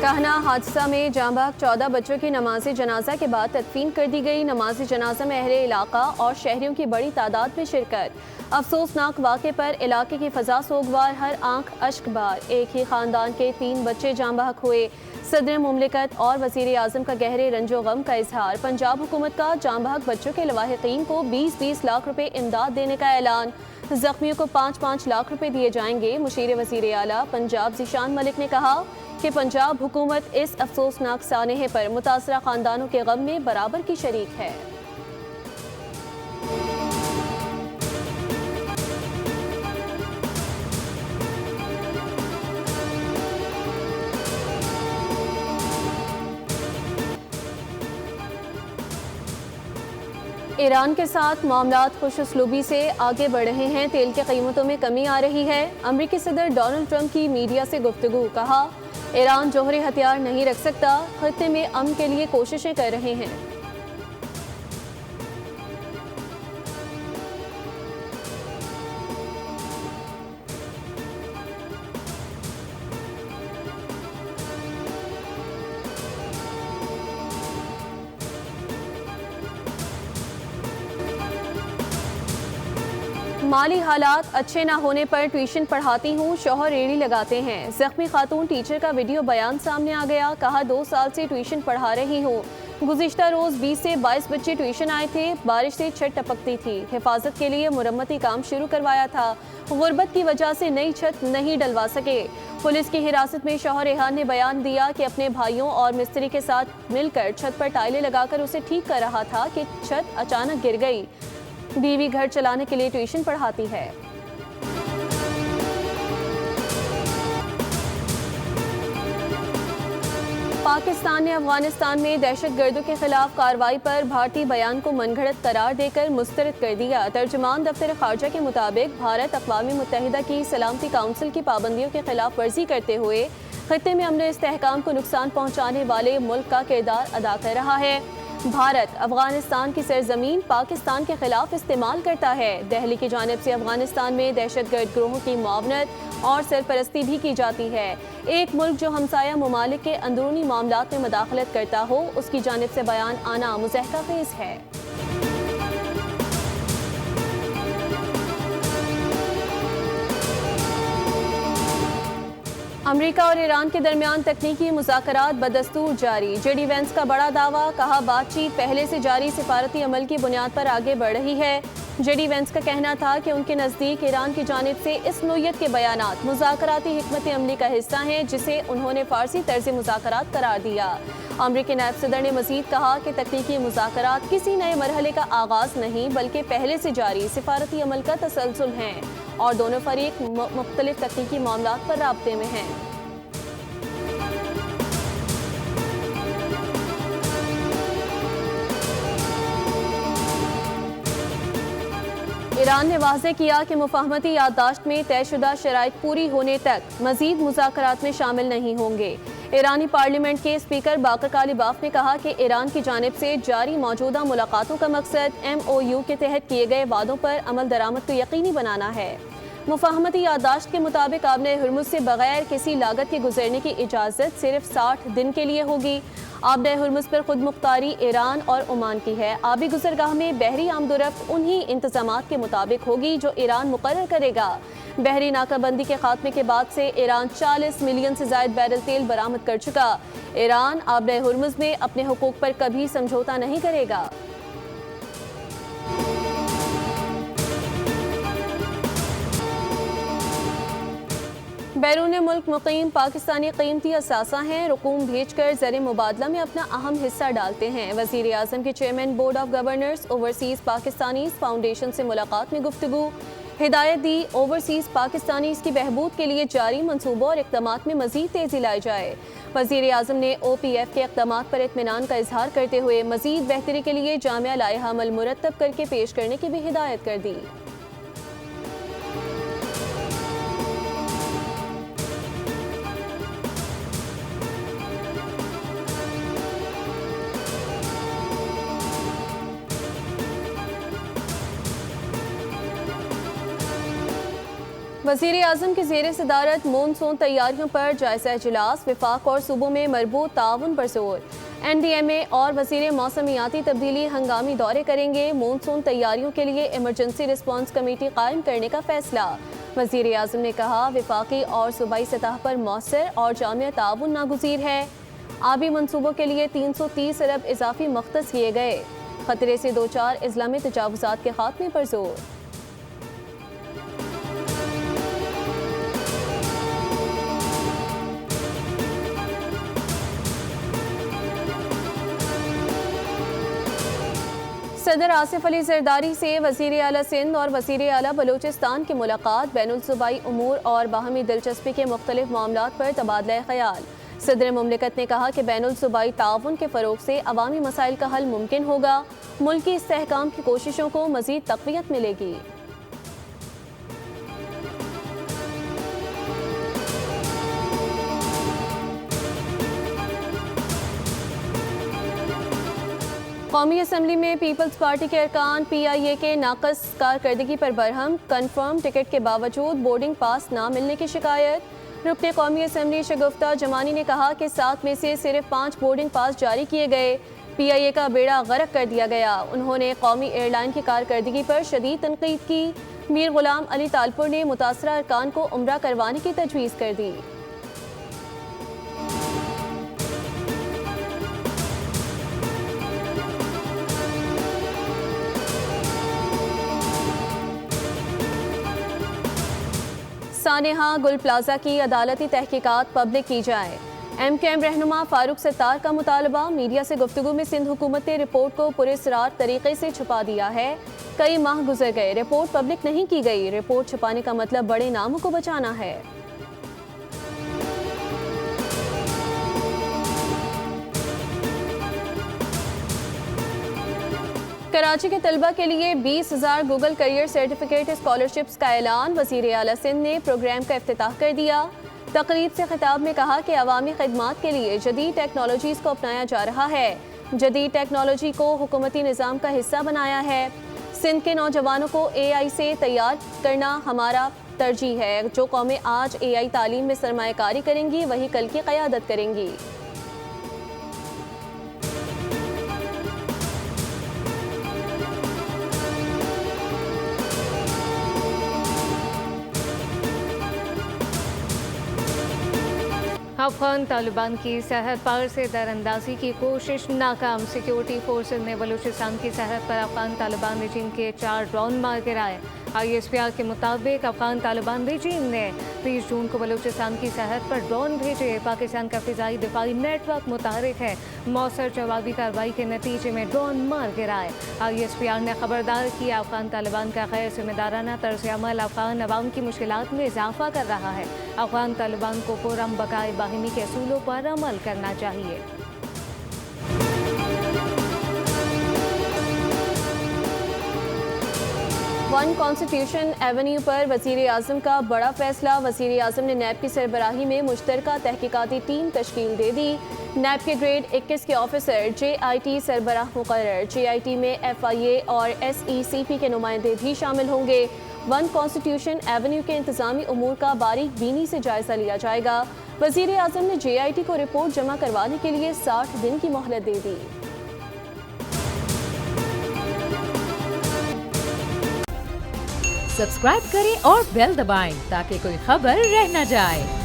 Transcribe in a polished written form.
कहना हादसा में जांबाग 14 बच्चों की नमाज जनाजा के बाद तदफीन कर दी गई। नमाज जनाजा में अहले इलाका और शहरियों की बड़ी तादाद में शिरकत। अफसोसनाक वाक़े पर इलाके की फ़ज़ा सोगवार, हर आंख अश्कबार। एक ही ख़ानदान के 3 बच्चे जांबाग हुए। सदर मुमलिकत और वज़ीर आज़म का गहरे रंजो गम का इजहार। पंजाब हुकूमत का जांबाग बच्चों के लवाहिकीन को 20-20 लाख रुपए इमदाद देने का ऐलान। जख्मियों को 5-5 लाख रुपए दिए जाएंगे। मुशीर वज़ीर आला पंजाब ज़ीशान मलिक ने कहा कि पंजाब हुकूमत इस अफसोसनाक सानहे पर मुतासरा खानदानों के गम में बराबर की शरीक है। ईरान के साथ मामलात खुशउस्लूबी से आगे बढ़ रहे हैं। तेल की कीमतों में कमी आ रही है। अमरीकी सदर डोनाल्ड ट्रंप की मीडिया से गुफ्तगू। कहा, ईरान जौहरी हथियार नहीं रख सकता। खत्ते में अमन के लिए कोशिशें कर रहे हैं। माली हालात अच्छे ना होने पर ट्यूशन पढ़ाती हूँ, शौहर रेड़ी लगाते हैं। जख्मी खातून टीचर का वीडियो बयान सामने आ गया। कहा, 2 साल से ट्यूशन पढ़ा रही हूँ। गुज़िश्ता रोज़ 20 से 22 बच्चे ट्यूशन आए थे। बारिश से छत टपकती थी। हिफाजत के लिए मुरम्मती काम शुरू करवाया था। गुर्बत की वजह से नई छत नहीं डलवा सके। पुलिस की हिरासत में शौहर रेहान ने बयान दिया कि अपने भाइयों और मिस्त्री के साथ मिलकर छत पर टाइलें लगाकर उसे ठीक कर रहा था कि छत अचानक गिर गई। बीवी घर चलाने के लिए ट्यूशन पढ़ाती है। पाकिस्तान ने अफगानिस्तान में दहशतगर्दों के खिलाफ कार्रवाई पर भारतीय बयान को मनगढ़ंत करार देकर मुस्तरद कर दिया। तर्जुमान दफ्तर खारजा के मुताबिक भारत अक़वाम मुत्तहिदा की सलामती काउंसिल की पाबंदियों की खिलाफ वर्जी करते हुए खित्ते में अमन इस्तेहकाम को नुकसान पहुँचाने वाले मुल्क का किरदार अदा कर रहा है। भारत अफगानिस्तान की सरजमीन पाकिस्तान के खिलाफ इस्तेमाल करता है। दिल्ली की जानिब से अफगानिस्तान में दहशतगर्द ग्रोहों की मुआवनत और सरपरस्ती भी की जाती है। एक मुल्क जो हमसाया ममालिक के अंदरूनी मामलात में मदाखलत करता हो, उसकी जानिब से बयान आना मुज़हक़ाखेज़ है। अमेरिका और ईरान के दरमियान तकनीकी मुज़ाकरात बदस्तूर जारी। जेडी वेंस का बड़ा दावा। कहा, बातचीत पहले से जारी सिफारती अमल की बुनियाद पर आगे बढ़ रही है। जेडी वेंस का कहना था कि उनके नज़दीक ईरान की जानिब से इस नोयत के बयानात मुज़ाकराती हिकमत अमली का हिस्सा हैं, जिसे उन्होंने फ़ारसी तर्ज़ मुज़ाकरात करार दिया। अमरीकी नायब सदर ने मज़ीद कहा कि तकनीकी मुज़ाकरात किसी नए मरहले का आगाज़ नहीं, बल्कि पहले से जारी सिफारती अमल का तसलसल हैं और दोनों फरीक मुख्तलिफ तकनीकी मामलात पर राब्ते में हैं। ईरान ने वाज़ेह किया कि मुफ़ाहमती याददाश्त में तयशुदा शराइत पूरी होने तक मज़ीद मुज़ाकरात में शामिल नहीं होंगे। ईरानी पार्लियामेंट के स्पीकर बाकर कालिबाफ ने कहा कि ईरान की जानिब से जारी मौजूदा मुलाकातों का मकसद MOU के तहत किए गए वादों पर अमल दरामद को यकीनी बनाना है। मुफ़ाहमती याददाश्त के मुताबिक आबने हुर्मुज़ से बगैर किसी लागत के गुजरने की इजाज़त सिर्फ 60 दिन के लिए होगी। आबने हुर्मुज़ पर खुद मुख्तारी ईरान और ओमान की है। आबी गुजरगाह में बहरी आमदोरफ्त उन्हीं इंतजामात के मुताबिक होगी जो ईरान मुकर्रर करेगा। बहरी नाकाबंदी के खात्मे के बाद से ईरान 40 मिलियन से ज़ायद बैरल तेल बरामद कर चुका। ईरान आबने हुर्मुज़ में अपने हुकूक पर कभी समझौता नहीं करेगा। बैरून मुल्क मुकीम पाकिस्तानी कीमती असासा हैं। रकूम भेजकर ज़र मुबादला में अपना अहम हिस्सा डालते हैं। वज़ीर आज़म के chairman board of governors overseas Pakistanis foundation से मुलाकात में गुफ्तगू। हिदायत दी, ओवरसीज़ पाकिस्तानीज़ की बहबूद के लिए जारी मनसूबों और इक़दामात में मज़ीद तेज़ी लाई जाए। वज़ीर आज़म ने OPF के इक़दामात पर इत्मीनान का इजहार करते हुए मज़ीद बेहतरी के लिए जामिया लाइहा अमल मुरतब करके पेश करने की भी हिदायत कर दी। वज़ीर आज़म की ज़ेर सदारत मानसून तैयारियों पर जायजा इजलास, वफाक और सूबों में मरबूत ताउन पर जोर। NDMA और वज़ीर मौसमियाती तब्दीली हंगामी दौरे करेंगे। मानसून तैयारियों के लिए इमरजेंसी रिस्पांस कमेटी कायम करने का फैसला। वज़ीर आज़म ने कहा, वफाकी और सूबाई सतह पर मौसर और जामिया ताउन नागुज़ीर है। आबी मनसूबों के लिए 330 अरब इजाफी मख्तस किए गए। खतरे से दो चार अजला में तजावुज़ात के खात्मे पर जोर। सदर आसिफ अली जरदारी से वज़ीर आला सिंध और वज़ीर आला बलूचिस्तान की मुलाकात, बैनुल सूबाई उमूर और बाहमी दिलचस्पी के मुख्तलिफ मामलात पर तबादला ख्याल। सदर मुमलिकत ने कहा कि बैनुल सूबाई ताउन के फ़रोग से अवामी मसाइल का हल मुमकिन होगा। मुल्की इस्तेहकाम की कोशिशों को मज़ीद तक़वियत मिलेगी। कौमी असम्बली में पीपल्स पार्टी के अरकान PIA के नाकस कारकर्दगी पर बरहम, कन्फर्म टिकट के बावजूद बोर्डिंग पास ना मिलने की शिकायत। रुकने कौमी असम्बली शगुफ्ता जमानी ने कहा कि 7 में से सिर्फ 5 बोर्डिंग पास जारी किए गए। PIA का बेड़ा गर्क कर दिया गया। उन्होंने कौमी एयरलाइन की कारकर्दगी पर शदीद तनकीद की। मीर गुलाम अली तालपुर ने मुतासरा अरकान को उम्रा करवाने की तजवीज़ कर दी। सानेहा गुल प्लाजा की अदालती तहकीकात पब्लिक की जाए। MKM रहनुमा फारूक सत्तार का मुतालबा, मीडिया से गुफ्तगू में सिंध हुकूमत ने रिपोर्ट को पुरस्रार तरीके से छुपा दिया है। कई माह गुजर गए, रिपोर्ट पब्लिक नहीं की गई। रिपोर्ट छुपाने का मतलब बड़े नामों को बचाना है। कराची के तलबा के लिए 20,000 गूगल करियर सर्टिफिकेट स्कॉलरशिप्स का ऐलान। वज़ीर आला सिंध ने प्रोग्राम का इफ्तिताह कर दिया। तकरीब से खिताब में कहा कि अवामी खिदमात के लिए जदीद टेक्नोलॉजीज़ को अपनाया जा रहा है। जदीद टेक्नोलॉजी को हुकूमती निज़ाम का हिस्सा बनाया है। सिंध के नौजवानों को AI से तैयार करना हमारा तरजीह है। जो कौमें आज AI तालीम में सरमायाकारी करेंगी, वही कल की क़यादत करेंगी। अफगान तालिबान की सरहद पार से दरअंदाजी की कोशिश नाकाम। सिक्योरिटी फोर्सेज ने बलूचिस्तान की सरहद पर अफगान तालिबान रेजिम के 4 ड्रोन मार गिराए। ISPR के मुताबिक अफगान तालिबान रेजिम ने 30 जून को बलूचिस्तान की सरहद पर ड्रोन भेजे। पाकिस्तान का फिजाई दिफाई नेटवर्क मुतहरिक है। मौसर जवाबी कार्रवाई के नतीजे में ड्रोन मार गिराए। ISPR ने खबरदार किया, अफगान तालिबान का गैर जिम्मेदाराना तर्ज अमल अफगान अवाम की मुश्किलात में इजाफा कर रहा है। अफगान तालिबान को पुरअमन बकाए बाहिमी के असूलों पर अमल करना चाहिए। वन कॉन्स्टिट्यूशन एवेन्यू पर वज़ीर आज़म का बड़ा फैसला। वज़ीर आज़म ने NAB की सरबराही में मुश्तरका तहकीकाती टीम तश्कील दे दी। NAB के ग्रेड 21 के ऑफिसर JIT सरबराह मुकर्रर। JIT में FIA और SECP के नुमाइंदे भी शामिल होंगे। वन कॉन्स्टिट्यूशन एवेन्यू के इंतजामी उमूर का बारीक बीनी से जायजा लिया जाएगा। वज़ीर आज़म ने JIT को रिपोर्ट जमा करवाने के लिए 60 दिन की मोहलत दे दी। सब्सक्राइब करें और बेल दबाएं ताकि कोई खबर रह न जाए।